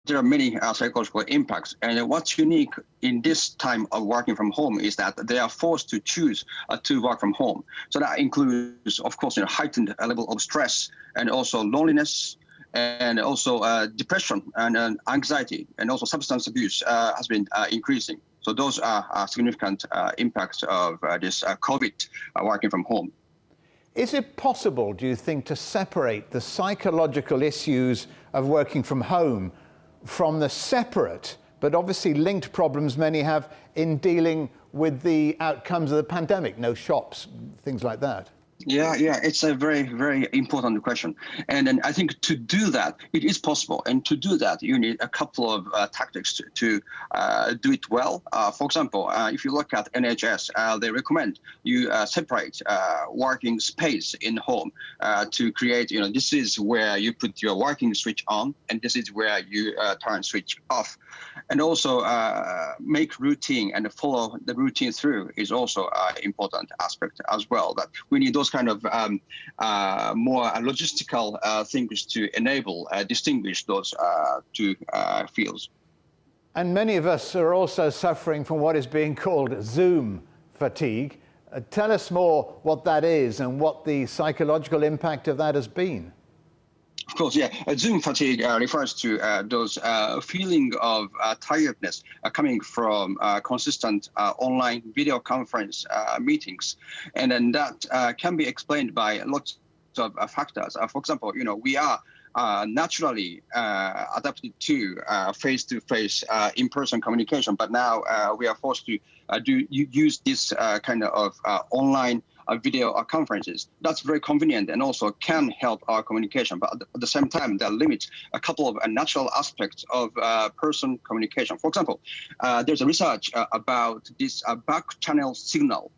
there are many psychological impacts. And what's unique in this time of working from home is that they are forced to choose to work from home. So that includes, of course, heightened level of stress and also loneliness, and also depression and anxiety, and also substance abuse has been increasing. So those are significant impacts of this COVID working from home. Is it possible, do you think, to separate the psychological issues of working from home from the separate but obviously linked problems many have in dealing with the outcomes of the pandemic? No shops, things like that. Yeah, it's a very, very important question. And then I think to do that, it is possible. And to do that, you need a couple of tactics to do it well. For example, if you look at NHS, they recommend you separate working space in home to create, this is where you put your working switch on, and this is where you turn switch off. And also make routine and follow the routine through is also an important aspect as well. That we need those kind of more logistical things to enable, distinguish those two fields. And many of us are also suffering from what is being called Zoom fatigue. Tell us more what that is and what the psychological impact of that has been. Of course, yeah. Zoom fatigue refers to those feeling of tiredness coming from consistent online video conference meetings. And then that can be explained by lots of factors. For example, we are naturally adapted to face-to-face in-person communication, but now we are forced to use this kind of online video conferences. That's very convenient and also can help our communication, but at the same time, that limits a couple of natural aspects of person communication. For example, there's a research about this back channel signal.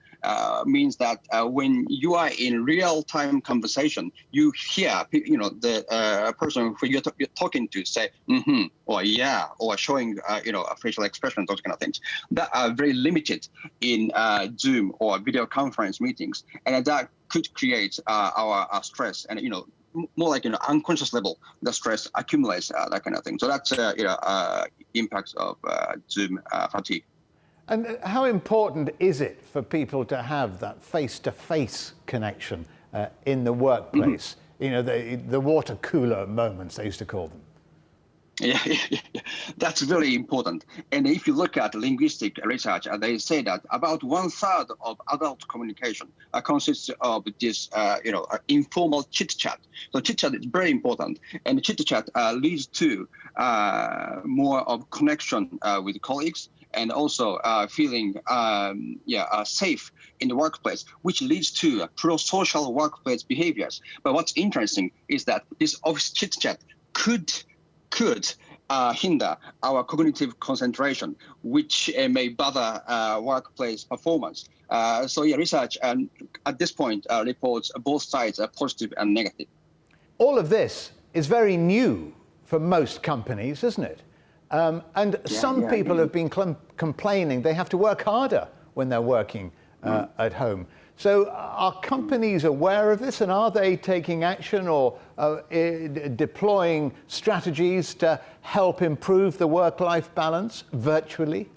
Means that when you are in real-time conversation, you hear the person who you're talking to say mm-hmm or yeah, or showing a facial expression, those kind of things that are very limited in Zoom or video conference meetings, and that could create our stress and more like unconscious level, the stress accumulates, that kind of thing. So that's impacts of Zoom fatigue. And how important is it for people to have that face-to-face connection in the workplace? Mm-hmm. The water cooler moments, they used to call them. Yeah, that's really important. And if you look at linguistic research, they say that about 1/3 of adult communication consists of this, informal chit-chat. So chit-chat is very important, and chit-chat leads to more of connection with colleagues, and also feeling safe in the workplace, which leads to pro-social workplace behaviors. But what's interesting is that this office chit-chat could hinder our cognitive concentration, which may bother workplace performance. Research at this point reports both sides are positive and negative. All of this is very new for most companies, isn't it? Some people have been complaining they have to work harder when they're working at home. So are companies aware of this, and are they taking action or deploying strategies to help improve the work-life balance virtually?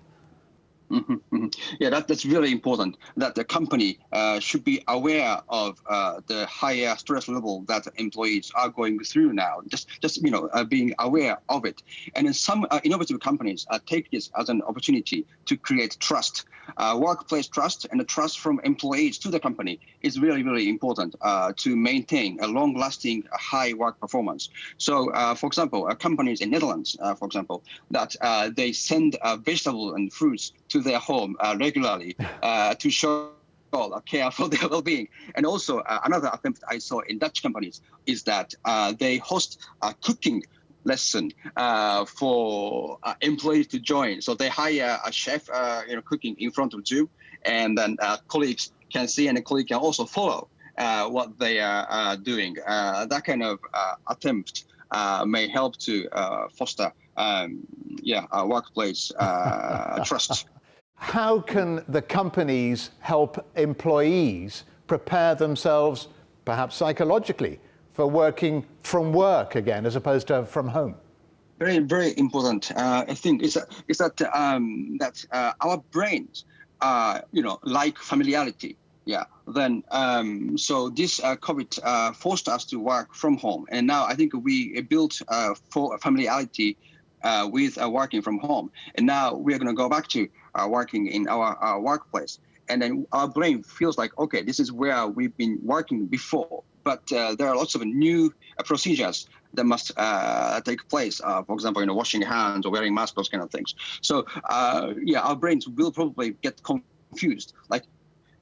Mm-hmm, mm-hmm. Yeah, that's really important, that the company should be aware of the higher stress level that employees are going through now, just being aware of it. And then some innovative companies take this as an opportunity to create trust. Workplace trust and the trust from employees to the company is really, really important to maintain a long-lasting high work performance. So, for example, companies in Netherlands, for example, that they send vegetables and fruits to their home regularly to show care for their well-being. And also another attempt I saw in Dutch companies is that they host a cooking lesson for employees to join. So they hire a chef, cooking in front of Zoom, and then colleagues can see, and the colleague can also follow what they are doing. That kind of attempt may help to foster, workplace trust. How can the companies help employees prepare themselves, perhaps psychologically, for working from work again, as opposed to from home? Very, very important. I think is that our brains, like familiarity. Yeah. Then so this COVID forced us to work from home, and now I think we built for familiarity with working from home, and now we are going to go back to working in our workplace, and then our brain feels like, okay, this is where we've been working before, but there are lots of new procedures that must take place. For example, washing hands or wearing masks, those kind of things. So our brains will probably get confused. Like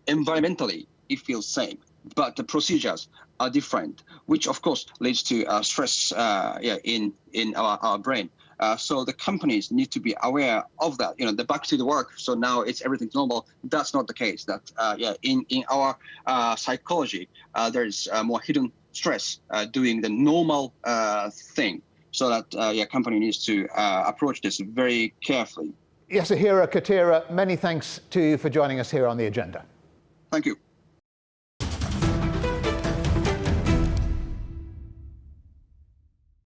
environmentally, it feels same, but the procedures are different, which of course leads to stress in our brain. So the companies need to be aware of that. The back to the work. So now everything's normal. That's not the case. That in our psychology, there is more hidden stress doing the normal thing. So that company needs to approach this very carefully. Yasuhiro Kotera, many thanks to you for joining us here on The Agenda. Thank you.